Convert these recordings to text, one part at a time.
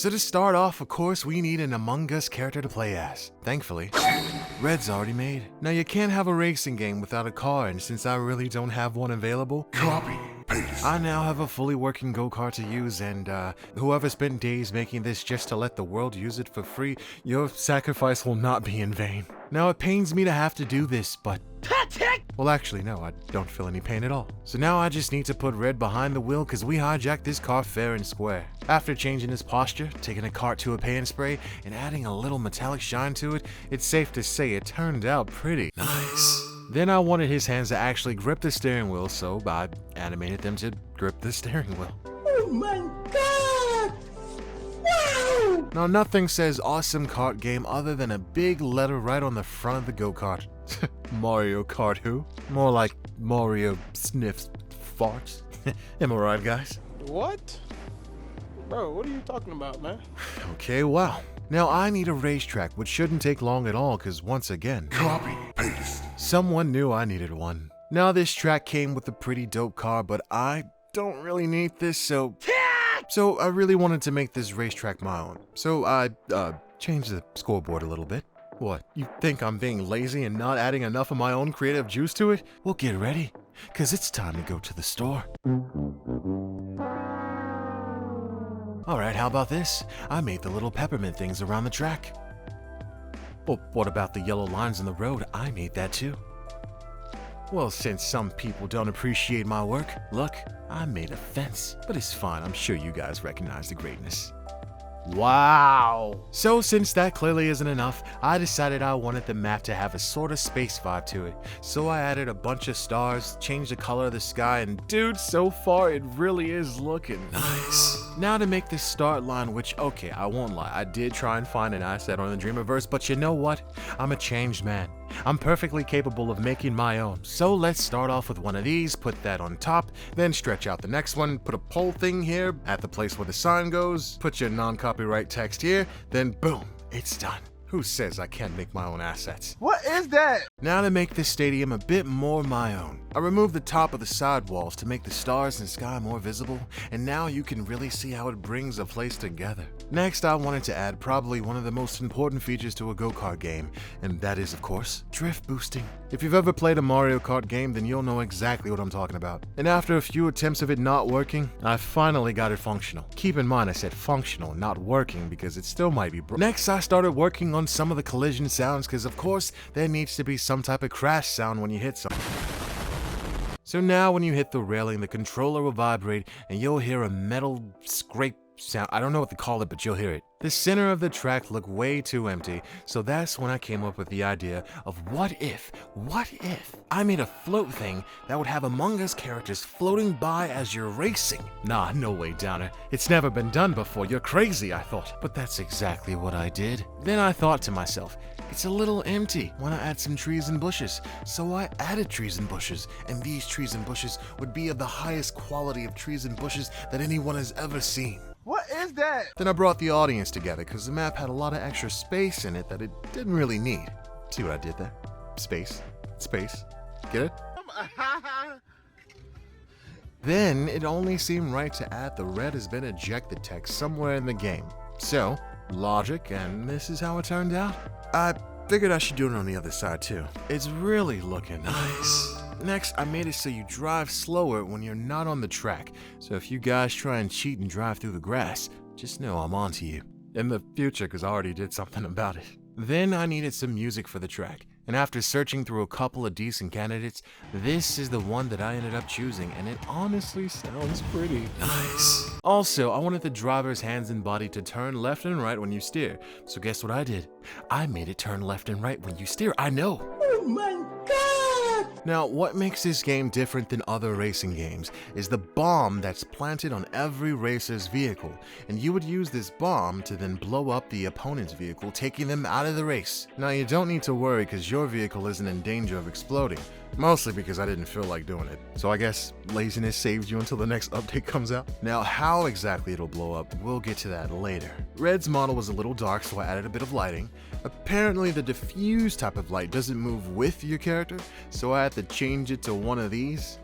So to start off, of course, we need an Among Us character to play as. Thankfully, Red's already made. Now you can't have a racing game without a car, and since I really don't have one available, Copy, paste. I now have a fully working go-kart to use, and whoever spent days making this just to let the world use it for free, your sacrifice will not be in vain. Now it pains me to have to do this, but well, actually, no, I don't feel any pain at all. So now I just need to put Red behind the wheel because we hijacked this car fair and square. After changing his posture, taking a cart to a paint spray, and adding a little metallic shine to it, it's safe to say it turned out pretty Nice. Then I wanted his hands to actually grip the steering wheel, so I animated them to grip the steering wheel. Oh my god! Wow! Now nothing says awesome kart game other than a big letter right on the front of the go-kart. Mario Kart who? More like Mario sniffs farts. Am I right, guys? What? Bro, what are you talking about, man? Okay, wow. Now I need a racetrack, which shouldn't take long at all, because once again, Copy, paste. someone knew I needed one. Now this track came with a pretty dope car, but I don't really need this, so I really wanted to make this racetrack my own. So I changed the scoreboard a little bit. What, you think I'm being lazy and not adding enough of my own creative juice to it? Well, get ready, because it's time to go to the store. Alright, how about this? I made the little peppermint things around the track. Well, what about the yellow lines in the road? I made that too. Well, since some people don't appreciate my work, look, I made a fence. But it's fine, I'm sure you guys recognize the greatness. Wow! So since that clearly isn't enough, I decided I wanted the map to have a sort of space vibe to it. So I added a bunch of stars, changed the color of the sky, and dude, so far it really is looking Nice. Now to make this start line, which, okay, I won't lie, I did try and find an asset on the Dreamiverse, but you know what? I'm a changed man. I'm perfectly capable of making my own. So let's start off with one of these, put that on top, then stretch out the next one, put a pole thing here at the place where the sign goes, put your non-copyright text here, then boom, it's done. Who says I can't make my own assets? What is that? Now to make this stadium a bit more my own, I removed the top of the side walls to make the stars and sky more visible, and now you can really see how it brings a place together. Next, I wanted to add probably one of the most important features to a go-kart game, and that is, of course, drift boosting. If you've ever played a Mario Kart game, then you'll know exactly what I'm talking about. And after a few attempts of it not working, I finally got it functional. Keep in mind I said functional, not working, because it still might be broken. Next, I started working on some of the collision sounds, because of course, there needs to be some type of crash sound when you hit something. So now when you hit the railing, the controller will vibrate and you'll hear a metal scrape sound. I don't know what to call it, but you'll hear it. The center of the track looked way too empty, so that's when I came up with the idea of what if I made a float thing that would have Among Us characters floating by as you're racing. Nah, no way, Downer. It's never been done before. You're crazy, I thought. But that's exactly what I did. Then I thought to myself, it's a little empty. Wanna add some trees and bushes? So I added trees and bushes, and these trees and bushes would be of the highest quality of trees and bushes that anyone has ever seen. What is that? Then I brought the audience together because the map had a lot of extra space in it that it didn't really need. See what I did there? Space. Get it? Then it only seemed right to add the red has been ejected text somewhere in the game. So, logic, and this is how it turned out. I figured I should do it on the other side too. It's really looking Nice. Next, I made it so you drive slower when you're not on the track. So if you guys try and cheat and drive through the grass, just know I'm onto you. In the future, because I already did something about it. Then I needed some music for the track. And after searching through a couple of decent candidates, this is the one that I ended up choosing, and it honestly sounds pretty. Nice. Also, I wanted the driver's hands and body to turn left and right when you steer. So guess what I did? I made it turn left and right when you steer. I know. Oh my god! Now, what makes this game different than other racing games is the bomb that's planted on every racer's vehicle, and you would use this bomb to then blow up the opponent's vehicle, taking them out of the race. Now, you don't need to worry because your vehicle isn't in danger of exploding, mostly because I didn't feel like doing it. So I guess laziness saves you until the next update comes out. Now, how exactly it'll blow up, we'll get to that later. Red's model was a little dark, so I added a bit of lighting. Apparently, the diffuse type of light doesn't move with your character, so I had to change it to one of these.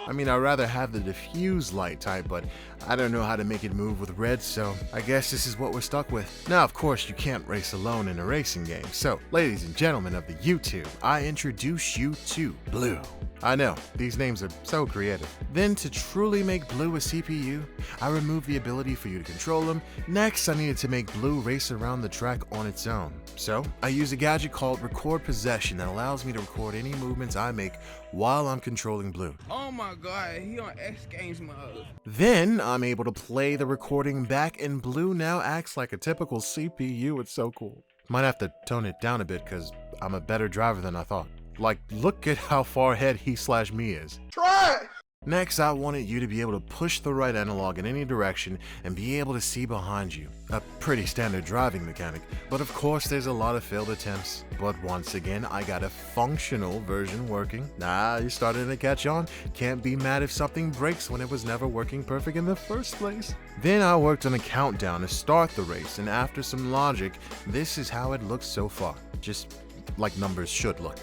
I mean, I'd rather have the diffuse light type, but I don't know how to make it move with red, so I guess this is what we're stuck with. Now, of course, you can't race alone in a racing game, so ladies and gentlemen of the YouTube, I introduce you to Blue. I know, these names are so creative. Then to truly make Blue a CPU, I removed the ability for you to control him. Next, I needed to make Blue race around the track on its own. So, I use a gadget called Record Possession that allows me to record any movements I make while I'm controlling Blue. Oh my god, he on X Games mode. Then, I'm able to play the recording back and Blue now acts like a typical CPU. It's so cool. Might have to tone it down a bit because I'm a better driver than I thought. Like, look at how far ahead he/me is. Try it! Next, I wanted you to be able to push the right analog in any direction and be able to see behind you. A pretty standard driving mechanic, but of course there's a lot of failed attempts. But once again, I got a functional version working. You're starting to catch on. Can't be mad if something breaks when it was never working perfect in the first place. Then I worked on a countdown to start the race, and after some logic, this is how it looks so far. Just like numbers should look.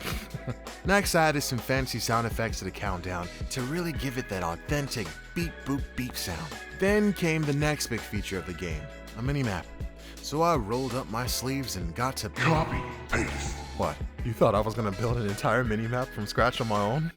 Next, I added some fancy sound effects to the countdown to really give it that authentic beep boop beep sound. Then came the next big feature of the game, a mini-map. So I rolled up my sleeves and got to Copy. Paste. What? You thought I was gonna build an entire mini-map from scratch on my own?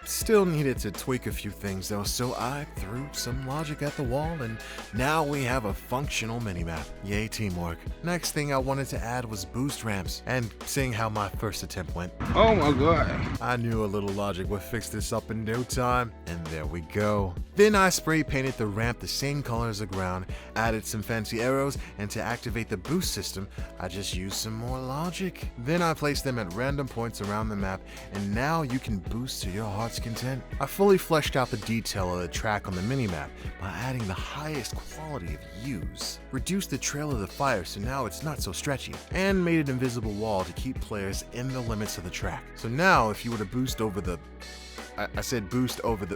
Still needed to tweak a few things though, so I threw some logic at the wall and now we have a functional minimap. Yay, teamwork. Next thing I wanted to add was boost ramps, and seeing how my first attempt went, Oh my god. I knew a little logic would fix this up in no time, and there we go. Then I spray painted the ramp the same color as the ground, added some fancy arrows, and to activate the boost system, I just used some more logic. Then I placed them at random points around the map, and now you can boost to your heart's content. I fully fleshed out the detail of the track on the minimap by adding the highest quality of hues, reduced the trail of the fire so now it's not so stretchy, and made an invisible wall to keep players in the limits of the track. So now if you were to boost over the... I said boost over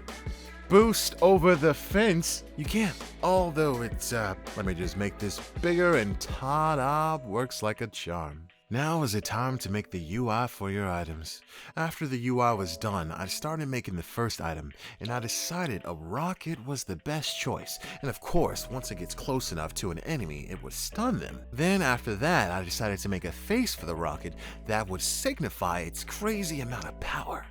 the fence, you can't. Although it's, let me just make this bigger and ta-da, works like a charm. Now is the time to make the UI for your items. After the UI was done, I started making the first item, and I decided a rocket was the best choice. And of course, once it gets close enough to an enemy, it would stun them. Then after that, I decided to make a face for the rocket that would signify its crazy amount of power.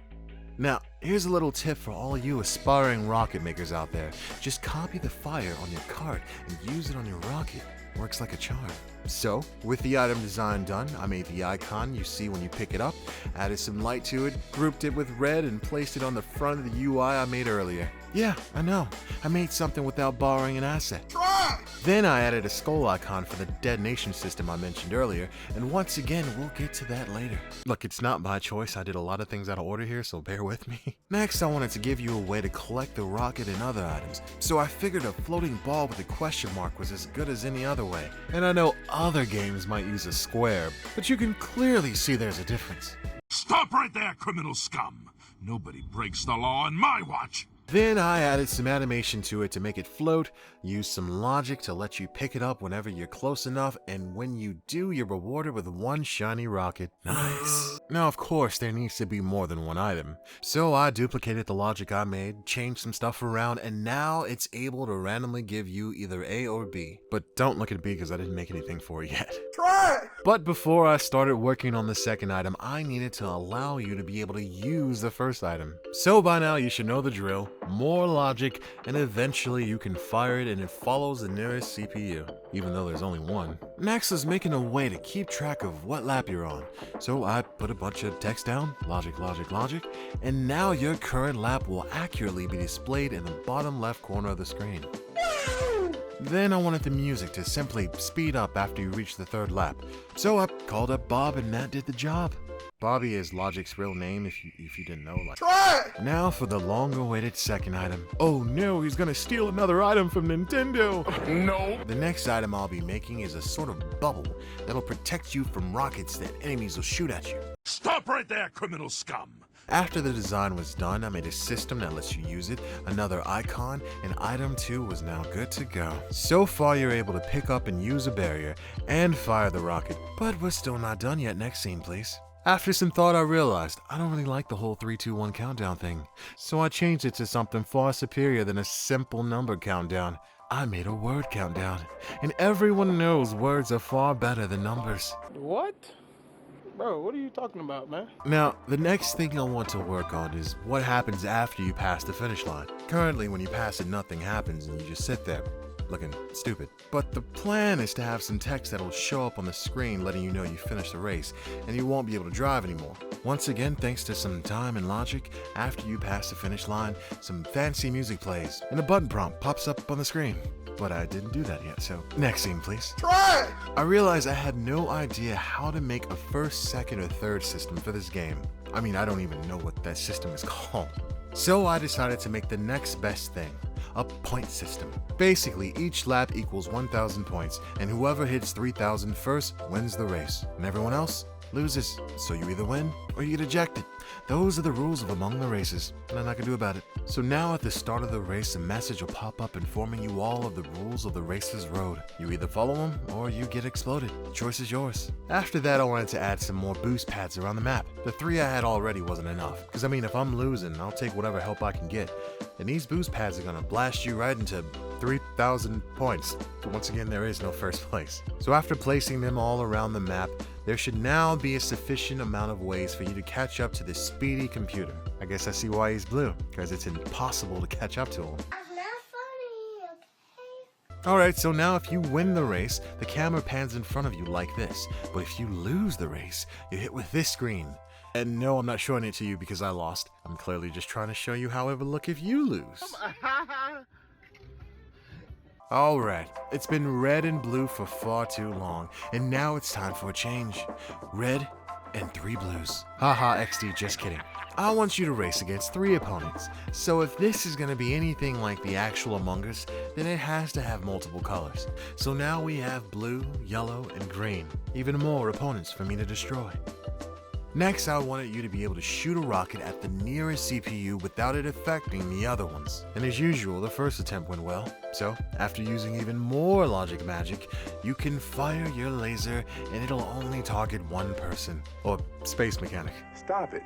Now, here's a little tip for all you aspiring rocket makers out there. Just copy the fire on your cart and use it on your rocket. Works like a charm. So, with the item design done, I made the icon you see when you pick it up, added some light to it, grouped it with red, and placed it on the front of the UI I made earlier. Yeah, I know. I made something without borrowing an asset. Try! Then I added a skull icon for the detonation system I mentioned earlier, and once again, we'll get to that later. Look, it's not my choice. I did a lot of things out of order here, so bear with me. Next, I wanted to give you a way to collect the rocket and other items, so I figured a floating ball with a question mark was as good as any other way. And I know other games might use a square, but you can clearly see there's a difference. Stop right there, criminal scum. Nobody breaks the law on my watch. Then I added some animation to it to make it float, used some logic to let you pick it up whenever you're close enough, and when you do, you're rewarded with one shiny rocket. Nice. Now, of course, there needs to be more than one item. So I duplicated the logic I made, changed some stuff around, and now it's able to randomly give you either A or B. But don't look at B because I didn't make anything for it yet. Try! But before I started working on the second item, I needed to allow you to be able to use the first item. So by now you should know the drill. More logic, and eventually you can fire it and it follows the nearest CPU, even though there's only one. Next is making a way to keep track of what lap you're on. So I put a bunch of text down, logic, and now your current lap will accurately be displayed in the bottom left corner of the screen. Then I wanted the music to simply speed up after you reach the third lap. So I called up Bob and that did the job. Bobby is Logic's real name if you didn't know. Try! Now for the long-awaited second item. Oh no, he's gonna steal another item from Nintendo! No. The next item I'll be making is a sort of bubble that'll protect you from rockets that enemies will shoot at you. Stop right there, criminal scum. After the design was done, I made a system that lets you use it, another icon, and item 2 was now good to go. So far you're able to pick up and use a barrier, and fire the rocket, but we're still not done yet. Next scene, please. After some thought, I realized I don't really like the whole 3, 2, 1 countdown thing, so I changed it to something far superior than a simple number countdown. I made a word countdown, and everyone knows words are far better than numbers. What? Bro, what are you talking about, man? Now, the next thing I want to work on is what happens after you pass the finish line. Currently, when you pass it, nothing happens and you just sit there, looking stupid. But the plan is to have some text that'll show up on the screen letting you know you finished the race, and you won't be able to drive anymore. Once again, thanks to some time and logic, after you pass the finish line, some fancy music plays, and a button prompt pops up on the screen. But I didn't do that yet, so next scene, please. Try! I realized I had no idea how to make a first, second, or third system for this game. I mean, I don't even know what that system is called. So I decided to make the next best thing, a point system. Basically, each lap equals 1,000 points, and whoever hits 3,000 first wins the race, and everyone else loses. So you either win or you get ejected. Those are the rules of Among the Races, and nothing I can do about it. So now at the start of the race, a message will pop up informing you all of the rules of the race's road. You either follow them or you get exploded. Choice is yours. After that, I wanted to add some more boost pads around the map. The 3 I had already wasn't enough, because I mean, if I'm losing, I'll take whatever help I can get. And these boost pads are gonna blast you right into 3,000 points. But once again, there is no first place. So after placing them all around the map, there should now be a sufficient amount of ways for you to catch up to this speedy computer. I guess I see why he's blue, because it's impossible to catch up to him. I'm not funny, okay? Alright, so now if you win the race, the camera pans in front of you like this. But if you lose the race, you're hit with this screen. And no, I'm not showing it to you because I lost. I'm clearly just trying to show you how it would look if you lose. Alright, it's been red and blue for far too long, and now it's time for a change. Red and 3 blues. Haha, XD, just kidding. I want you to race against 3 opponents, so if this is going to be anything like the actual Among Us, then it has to have multiple colors. So now we have blue, yellow, and green. Even more opponents for me to destroy. Next, I wanted you to be able to shoot a rocket at the nearest CPU without it affecting the other ones. And as usual, the first attempt went well. So, after using even more logic magic, you can fire your laser and it'll only target one person. Or space mechanic. Stop it.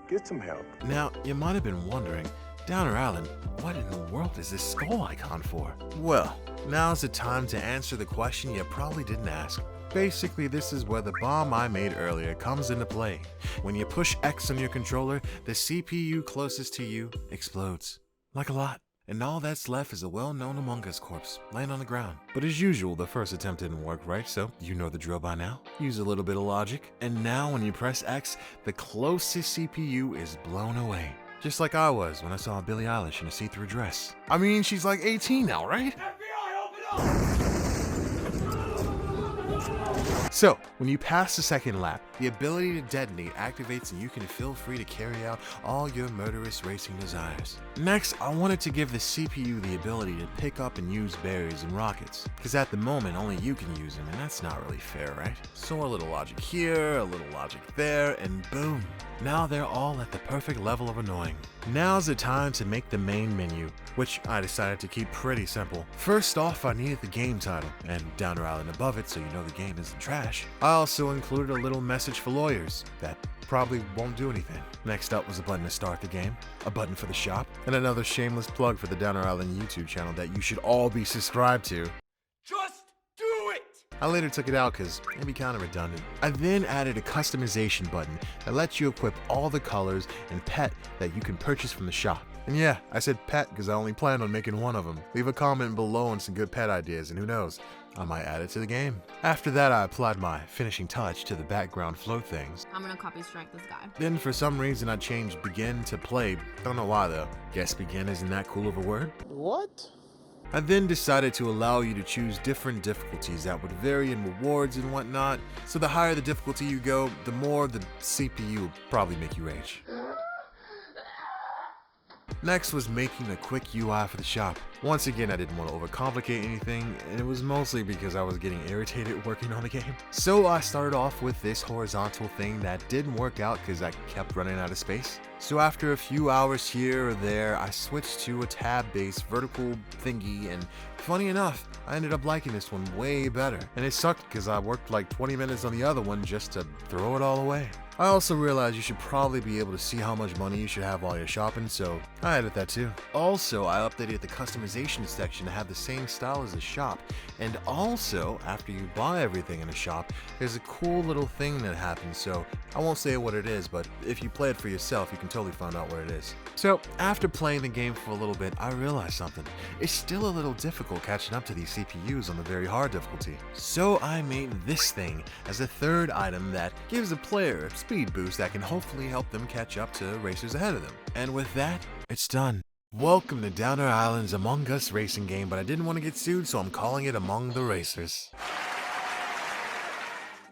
Get some help. Now, you might have been wondering, Downer Island, what in the world is this skull icon for? Well, now's the time to answer the question you probably didn't ask. Basically, this is where the bomb I made earlier comes into play. When you push X on your controller, the CPU closest to you explodes. Like a lot. And all that's left is a well-known Among Us corpse laying on the ground. But as usual, the first attempt didn't work right, so you know the drill by now. Use a little bit of logic, and now when you press X, the closest CPU is blown away. Just like I was when I saw Billie Eilish in a see-through dress. I mean, she's like 18 now, right? FBI, open up! So, when you pass the second lap, the ability to detonate activates and you can feel free to carry out all your murderous racing desires. Next, I wanted to give the CPU the ability to pick up and use berries and rockets, because at the moment only you can use them and that's not really fair, right? So a little logic here, a little logic there, and boom. Now they're all at the perfect level of annoying. Now's the time to make the main menu, which I decided to keep pretty simple. First off, I needed the game title, and Downer Island above it so you know the game isn't trash. I also included a little message for lawyers that probably won't do anything. Next up was a button to start the game, a button for the shop, and another shameless plug for the Downer Island YouTube channel that you should all be subscribed to. Just do it! I later took it out because it'd be kind of redundant. I then added a customization button that lets you equip all the colors and pet that you can purchase from the shop. And yeah, I said pet because I only planned on making one of them. Leave a comment below on some good pet ideas and who knows, I might add it to the game. After that, I applied my finishing touch to the background float things. I'm gonna copy strike this guy. Then for some reason I changed begin to play. Don't know why though. Guess begin isn't that cool of a word? What? I then decided to allow you to choose different difficulties that would vary in rewards and whatnot. So the higher the difficulty you go, the more the CPU will probably make you rage. Next was making a quick UI for the shop. Once again, I didn't want to overcomplicate anything, and it was mostly because I was getting irritated working on the game. So I started off with this horizontal thing that didn't work out because I kept running out of space. So after a few hours here or there, I switched to a tab-based vertical thingy, and funny enough, I ended up liking this one way better. And it sucked because I worked like 20 minutes on the other one just to throw it all away. I also realized you should probably be able to see how much money you should have while you're shopping, so I added that too. Also, I updated the customization section to have the same style as a shop. And also, after you buy everything in a shop, there's a cool little thing that happens, so I won't say what it is, but if you play it for yourself, you can totally find out what it is. So, after playing the game for a little bit, I realized something. It's still a little difficult catching up to these CPUs on the very hard difficulty. So I made this thing as a third item that gives a player a speed boost that can hopefully help them catch up to racers ahead of them. And with that, it's done. Welcome to Downer Island's Among Us racing game, but I didn't want to get sued, so I'm calling it Among the Racers.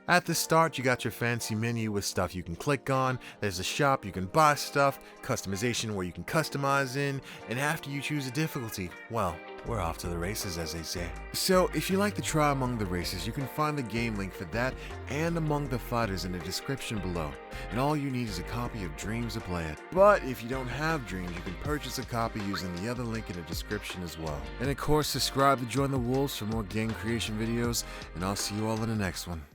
At the start, you got your fancy menu with stuff you can click on, there's a shop you can buy stuff, customization where you can customize in, and after you choose a difficulty, well, we're off to the races, as they say. So, if you like to try Among the Races, you can find the game link for that and Among the Fighters in the description below. And all you need is a copy of Dreams to play it. But if you don't have Dreams, you can purchase a copy using the other link in the description as well. And of course, subscribe to join the Wolves for more game creation videos, and I'll see you all in the next one.